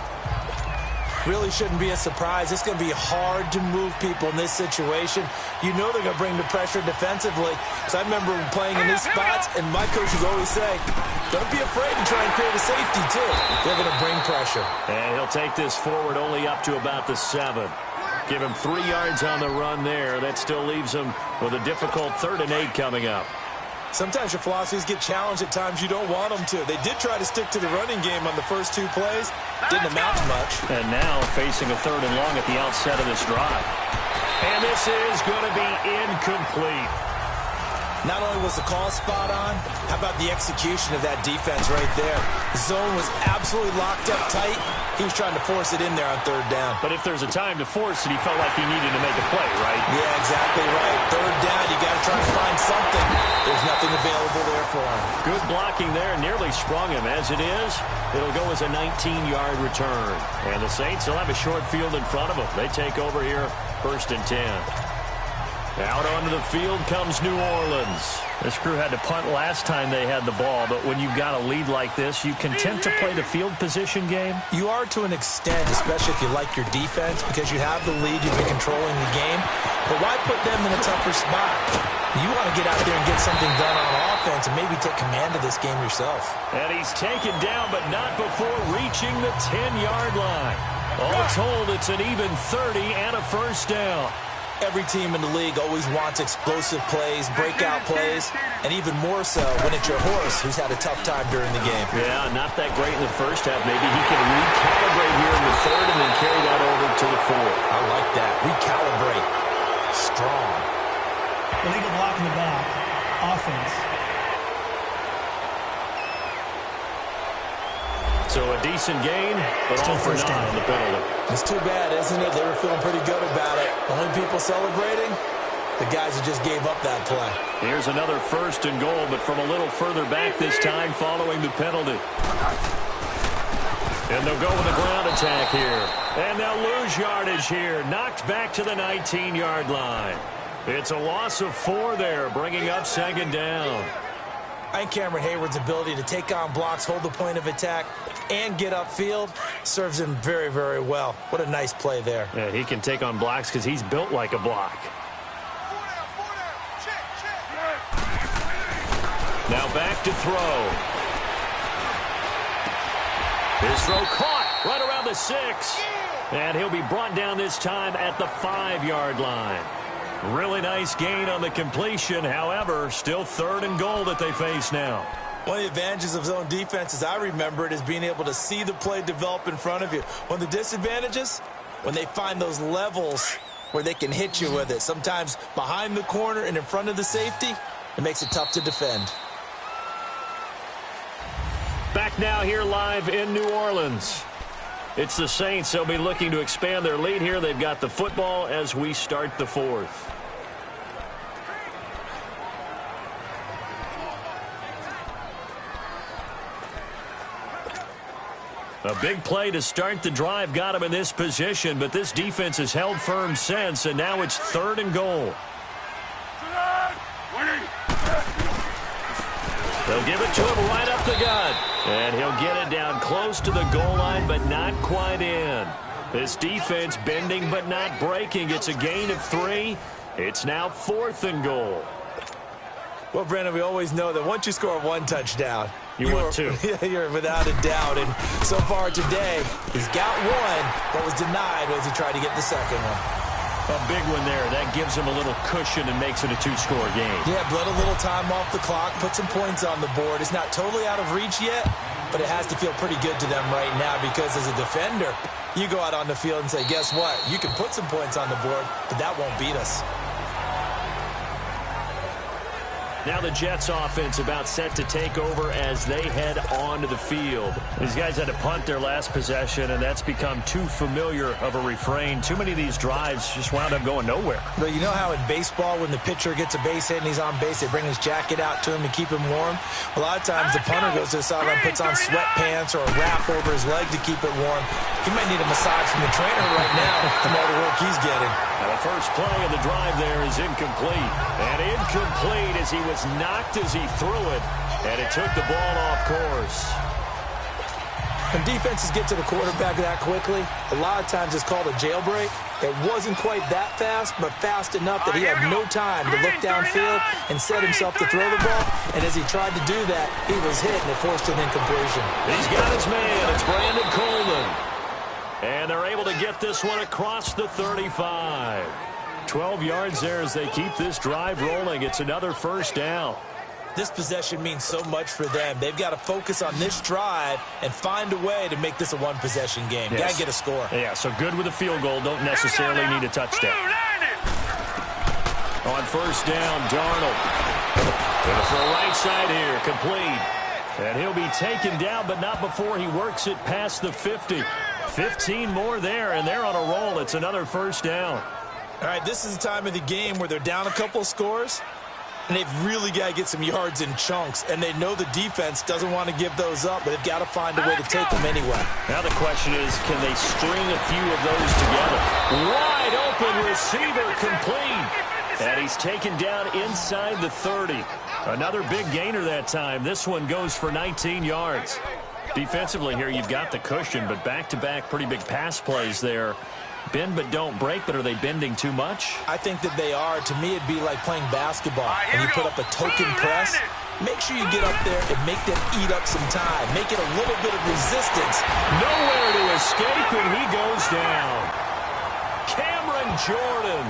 Really shouldn't be a surprise. It's going to be hard to move people in this situation. You know they're going to bring the pressure defensively. So I remember playing in these spots, and my coaches always say, don't be afraid to try and create a safety, too. They're going to bring pressure. And he'll take this forward only up to about the 7. Give him 3 yards on the run there. That still leaves him with a difficult 3rd and 8 coming up. Sometimes your philosophies get challenged at times you don't want them to. They did try to stick to the running game on the first 2 plays. Didn't amount to much. And now facing a 3rd and long at the outset of this drive. And this is going to be incomplete. Not only was the call spot on, how about the execution of that defense right there? The zone was absolutely locked up tight. He was trying to force it in there on 3rd down. But if there's a time to force it, he felt like he needed to make a play, right? Yeah, exactly right. 3rd down, you got to try to find something. There's nothing available there for him. Good blocking there, nearly sprung him. As it is, it'll go as a 19-yard return. And the Saints will have a short field in front of them. They take over here, 1st and 10. Out onto the field comes New Orleans. This crew had to punt last time they had the ball, but when you've got a lead like this, you content to play the field position game? You are to an extent, especially if you like your defense, because you have the lead, you've been controlling the game. But why put them in a tougher spot? You want to get out there and get something done on offense and maybe take command of this game yourself. And he's taken down, but not before reaching the 10-yard line. All told, it's an even 30 and a 1st down. Every team in the league always wants explosive plays, breakout plays, and even more so when it's your horse who's had a tough time during the game. Yeah, not that great in the first half. Maybe he can recalibrate here in the 3rd and then carry that over to the 4th. I like that. Recalibrate. Strong. Illegal block in the back. Offense. So a decent gain, but all for naught on the penalty. It's too bad, isn't it? They were feeling pretty good about it. Only people celebrating, the guys who just gave up that play. Here's another 1st and goal, but from a little further back this time following the penalty. And they'll go with a ground attack here. And they'll lose yardage here. Knocked back to the 19-yard line. It's a loss of 4 there, bringing up 2nd down. I think Cameron Hayward's ability to take on blocks, hold the point of attack, and get upfield serves him very, very well. What a nice play there. Yeah, he can take on blocks because he's built like a block. Now back to throw. His throw caught right around the 6. And he'll be brought down this time at the 5-yard line. Really nice gain on the completion. However, still 3rd and goal that they face now. One of the advantages of zone defense, as I remember it, is being able to see the play develop in front of you. One of the disadvantages, when they find those levels where they can hit you with it. Sometimes behind the corner and in front of the safety, it makes it tough to defend. Back now here live in New Orleans. It's the Saints. They'll be looking to expand their lead here. They've got the football as we start the fourth. A big play to start the drive got him in this position, but this defense has held firm since, and now it's 3rd and goal. They'll give it to him right up the gut. And he'll get it down close to the goal line, but not quite in. This defense bending but not breaking. It's a gain of 3. It's now 4th and goal. Well, Brandon, we always know that once you score 1 touchdown, you want 2. You're without a doubt. And so far today, he's got 1, but was denied as he tried to get the second one. A big one there. That gives him a little cushion and makes it a 2-score game. Yeah, bled a little time off the clock, put some points on the board. It's not totally out of reach yet, but it has to feel pretty good to them right now because as a defender, you go out on the field and say, guess what? You can put some points on the board, but that won't beat us. Now the Jets offense about set to take over as they head onto the field. These guys had to punt their last possession, and that's become too familiar of a refrain. Too many of these drives just wound up going nowhere. But you know how in baseball, when the pitcher gets a base hit and he's on base, they bring his jacket out to him to keep him warm? A lot of times the punter goes to the sideline, puts on sweatpants or a wrap over his leg to keep it warm. He might need a massage from the trainer right now from all the work he's getting. Now the first play of the drive there is incomplete. And incomplete as he was knocked as he threw it, and it took the ball off course. When defenses get to the quarterback that quickly, a lot of times it's called a jailbreak. It wasn't quite that fast, but fast enough that he had no time to look downfield and set himself to throw the ball. And as he tried to do that, he was hit, and it forced an incompletion. He's got his man. It's Brandon Coleman. And they're able to get this one across the 35. 12 yards there as they keep this drive rolling. It's another first down. This possession means so much for them. They've got to focus on this drive and find a way to make this a one-possession game. Yes. Got to get a score. Yeah, so good with a field goal. Don't necessarily need a touchdown. On first down, Darnold. And for the right side here, complete. And he'll be taken down, but not before he works it past the 50. 15 more there, and they're on a roll. It's another first down. All right, this is the time of the game where they're down a couple of scores, and they've really got to get some yards in chunks, and they know the defense doesn't want to give those up, but they've got to find a way to take them anyway. Now the question is, can they string a few of those together? Wide open receiver complete, and he's taken down inside the 30. Another big gainer that time. This one goes for 19 yards. Defensively here, you've got the cushion, but back-to-back pretty big pass plays there. Bend but don't break, but are they bending too much? I think that they are. To me, it'd be like playing basketball. And you put up a token press, make sure you get up there and make them eat up some time. Make it a little bit of resistance. Nowhere to escape, and he goes down. Cameron Jordan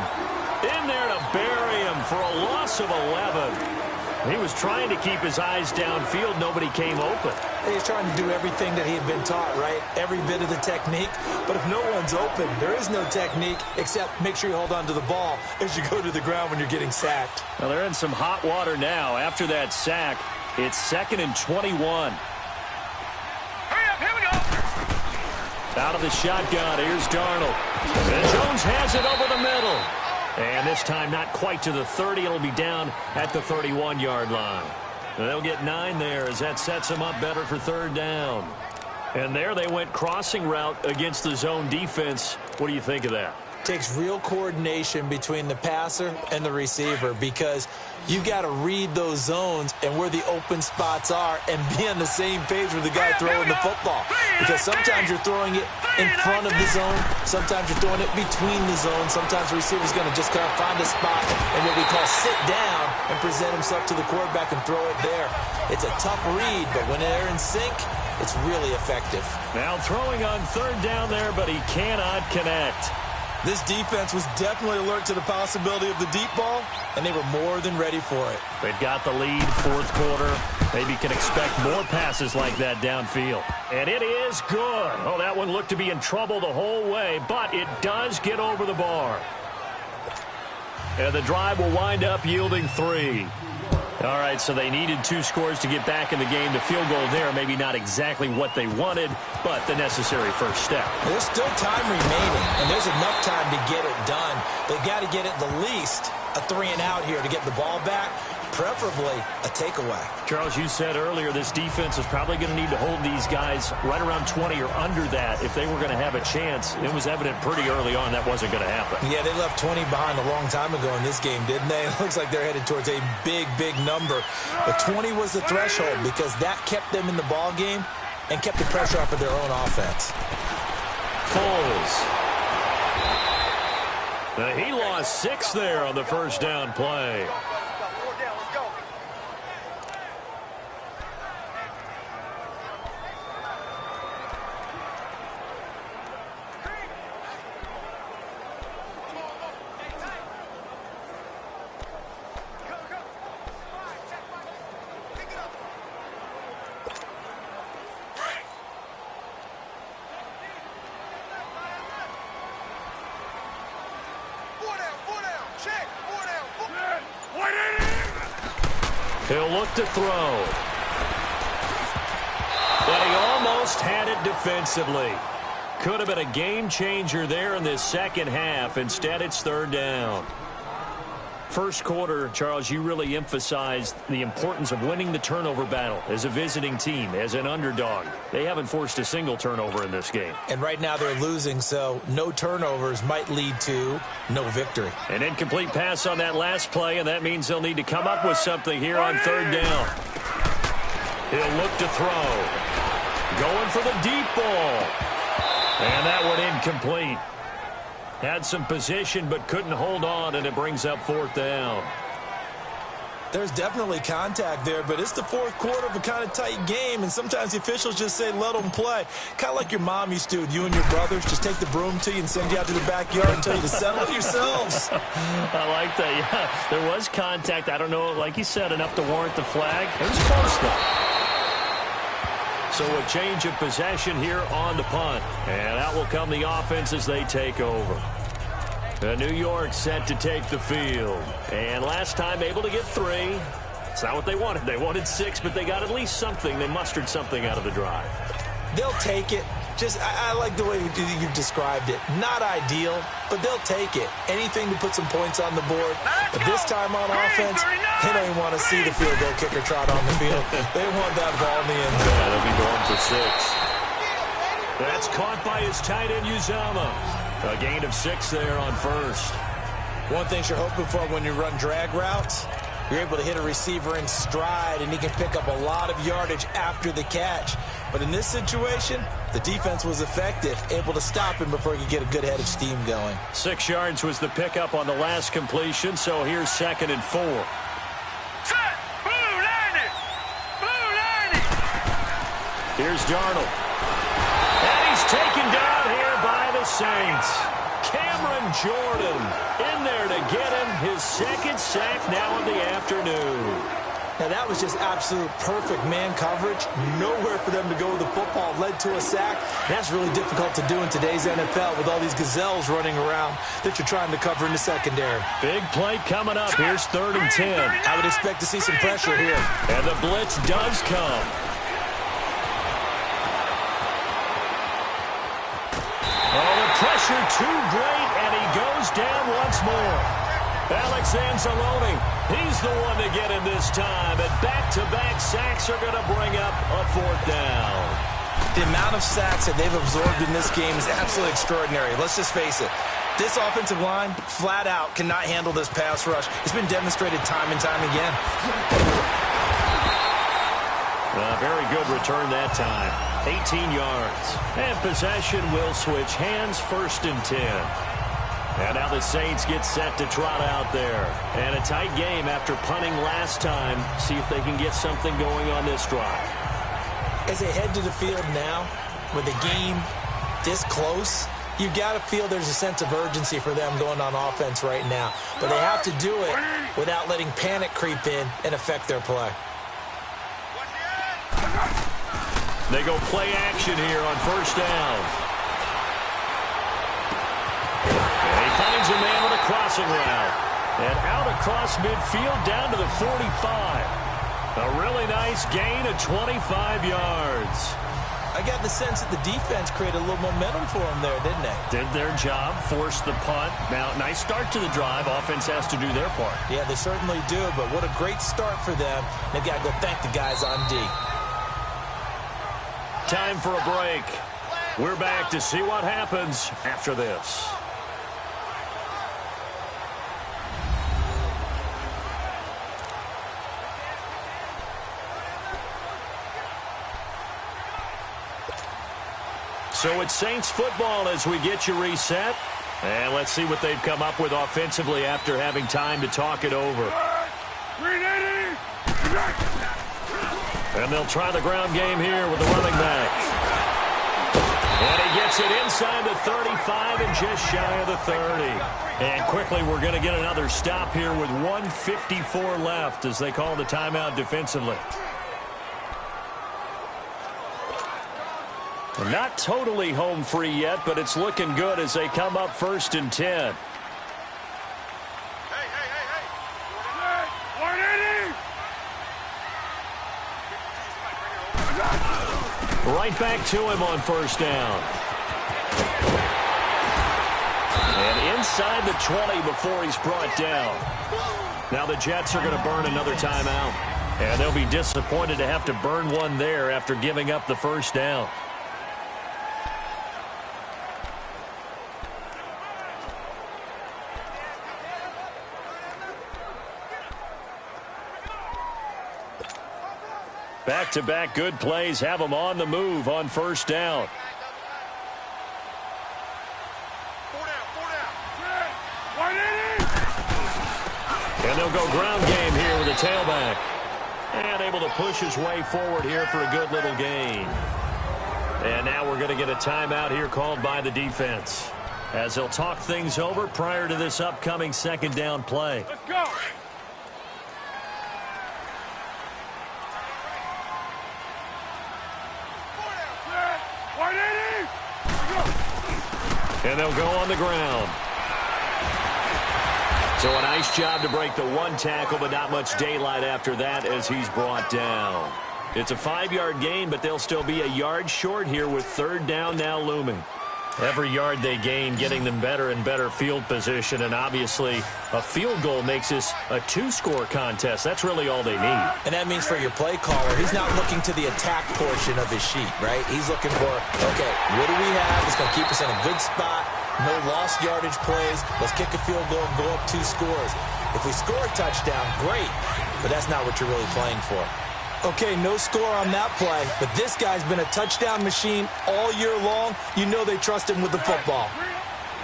in there to bury him for a loss of 11. He was trying to keep his eyes downfield. Nobody came open. He's trying to do everything that he had been taught, right? Every bit of the technique. But if no one's open, there is no technique except make sure you hold on to the ball as you go to the ground when you're getting sacked. Well, they're in some hot water now. After that sack, it's 2nd and 21. Hurry up, here we go. Out of the shotgun, here's Darnold. And Jones has it over the middle. And this time not quite to the 30. It'll be down at the 31-yard line. And they'll get 9 there as that sets them up better for 3rd down. And there they went crossing route against the zone defense. What do you think of that? Takes real coordination between the passer and the receiver because you got to read those zones and where the open spots are and be on the same page with the guy throwing the football. Because sometimes you're throwing it in front of the zone. Sometimes you're throwing it between the zones. Sometimes the receiver's going to just kind of find a spot and what we call sit down and present himself to the quarterback and throw it there. It's a tough read, but when they're in sync, it's really effective. Now throwing on 3rd down there, but he cannot connect. This defense was definitely alert to the possibility of the deep ball, and they were more than ready for it. They've got the lead, 4th quarter. Maybe can expect more passes like that downfield. And it is good. Oh, that one looked to be in trouble the whole way, but it does get over the bar. And the drive will wind up yielding 3. All right, so they needed 2 scores to get back in the game. The field goal there, maybe not exactly what they wanted, but the necessary first step. There's still time remaining, and there's enough time to get it done. They've got to get at the least a 3-and-out here to get the ball back, preferably a takeaway. Charles, you said earlier this defense is probably going to need to hold these guys right around 20 or under that if they were going to have a chance. It was evident pretty early on that wasn't going to happen. Yeah, they left 20 behind a long time ago in this game, didn't they? It looks like they're headed towards a big, big number. But 20 was the threshold because that kept them in the ball game and kept the pressure off of their own offense. Foles. He lost 6 there on the first down play. He'll look to throw. But he almost had it defensively. Could have been a game changer there in this second half. Instead, it's 3rd down. First quarter, Charles, you really emphasized the importance of winning the turnover battle as a visiting team, as an underdog. They haven't forced a single turnover in this game. And right now they're losing, so no turnovers might lead to no victory. An incomplete pass on that last play, and that means they'll need to come up with something here on 3rd down. He'll look to throw. Going for the deep ball. And that one incomplete. Had some position but couldn't hold on, and it brings up 4th down. There's definitely contact there, but it's the 4th quarter of a kind of tight game, and sometimes the officials just say let them play. Kind of like your mom used to with you and your brothers. Just take the broom to you and send you out to the backyard and tell you to settle it yourselves. I like that. Yeah, there was contact. I don't know, like you said, enough to warrant the flag. It was close, though. So a change of possession here on the punt. And out will come the offense as they take over. New York set to take the field. And last time able to get 3. It's not what they wanted. They wanted 6, but they got at least something. They mustered something out of the drive. They'll take it. Just, I like the way you've described it. Not ideal, but they'll take it. Anything to put some points on the board. But this time on offense, they don't even want to see the field goal kicker trot on the field. They want that ball in the end zone. Yeah, they'll be going for 6. That's caught by his tight end, Uzama. A gain of 6 there on first. One thing you're hoping for when you run drag routes, you're able to hit a receiver in stride, and he can pick up a lot of yardage after the catch. But in this situation, the defense was effective, able to stop him before he could get a good head of steam going. 6 yards was the pickup on the last completion, so here's 2nd and 4. Set! Blue line it! Blue line it! Here's Darnold. And he's taken down here by the Saints. Cameron Jordan in there to get him his 2nd sack now in the afternoon. Now, that was just absolute perfect man coverage. Nowhere for them to go with the football. Led to a sack. That's really difficult to do in today's NFL with all these gazelles running around that you're trying to cover in the secondary. Big play coming up. Here's 3rd and 10. I would expect to see some pressure here. And the blitz does come. Oh, the pressure too great, and he goes down once more. Alex Anzalone, he's the one to get him this time, and back-to-back sacks are going to bring up a 4th down. The amount of sacks that they've absorbed in this game is absolutely extraordinary. Let's just face it. This offensive line, flat out, cannot handle this pass rush. It's been demonstrated time and time again. A very good return that time. 18 yards. And possession will switch hands, 1st and 10. And now the Saints get set to trot out there. And a tight game after punting last time. See if they can get something going on this drive. As they head to the field now, with the game this close, you got to feel there's a sense of urgency for them going on offense right now. But they have to do it without letting panic creep in and affect their play. They go play action here on 1st down. And he finds a man with a crossing route. And out across midfield down to the 45. A really nice gain of 25 yards. I got the sense that the defense created a little momentum for them there, didn't they? Did their job, forced the punt. Now, nice start to the drive. Offense has to do their part. Yeah, they certainly do, but what a great start for them. They've got to go thank the guys on D. Time for a break. We're back to see what happens after this. So it's Saints football as we get you reset. And let's see what they've come up with offensively after having time to talk it over. And they'll try the ground game here with the running back. And he gets it inside the 35 and just shy of the 30. And quickly we're going to get another stop here with 1:54 left as they call the timeout defensively. Not totally home free yet, but it's looking good as they come up 1st and 10. Right back to him on 1st down. And inside the 20 before he's brought down. Now the Jets are going to burn another timeout. And they'll be disappointed to have to burn one there after giving up the 1st down. Back-to-back good plays have them on the move on 1st down. And they'll go ground game here with a tailback. And able to push his way forward here for a good little gain. And now we're going to get a timeout here called by the defense, as they'll talk things over prior to this upcoming 2nd down play. Let's go. And they'll go on the ground. So a nice job to break the 1 tackle, but not much daylight after that as he's brought down. It's a 5-yard gain, but they'll still be a yard short here with 3rd down now looming. Every yard they gain getting them better and better field position, and obviously a field goal makes this a 2-score contest. That's really all they need. And that means for your play caller, he's not looking to the attack portion of his sheet, right? He's looking for, okay, what do we have that's going to keep us in a good spot? No lost yardage plays. Let's kick a field goal and go up 2 scores. If we score a touchdown, great, but that's not what you're really playing for. Okay, no score on that play, but this guy's been a touchdown machine all year long. You know they trust him with the football.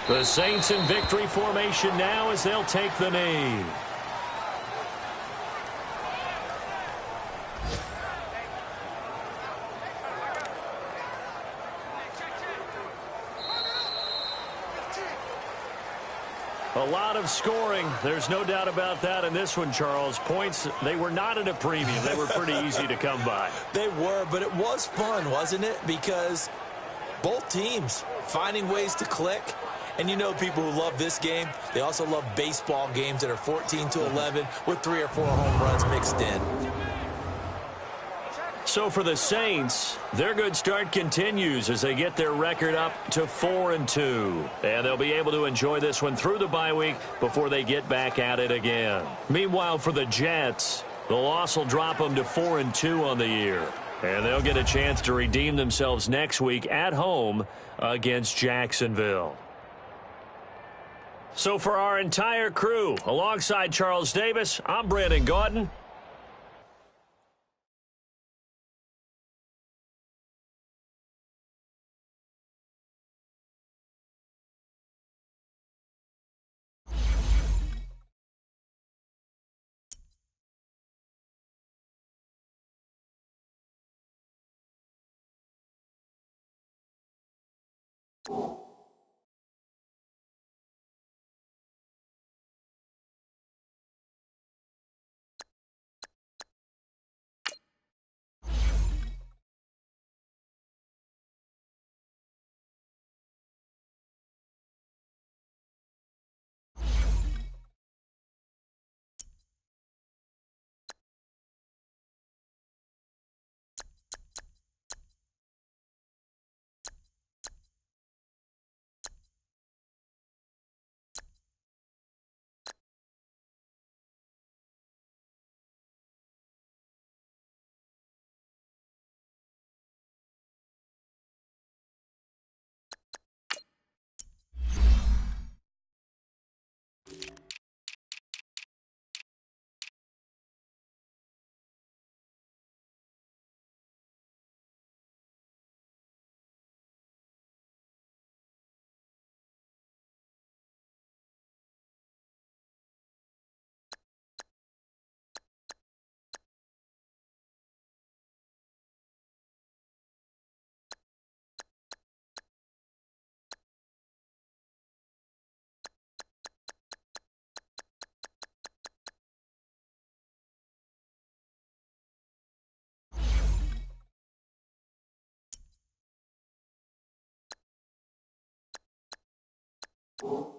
The Saints in victory formation now as they'll take the knee. A lot of scoring. There's no doubt about that in this one, Charles. Points, they were not at a premium. They were pretty easy to come by. They were, but it was fun, wasn't it? Because both teams finding ways to click. And you know people who love this game, they also love baseball games that are 14-11 with 3 or 4 home runs mixed in. So for the Saints, their good start continues as they get their record up to 4-2. And they'll be able to enjoy this one through the bye week before they get back at it again. Meanwhile, for the Jets, the loss will drop them to 4-2 on the year. And they'll get a chance to redeem themselves next week at home against Jacksonville. So for our entire crew, alongside Charles Davis, I'm Brandon Gaudin. you.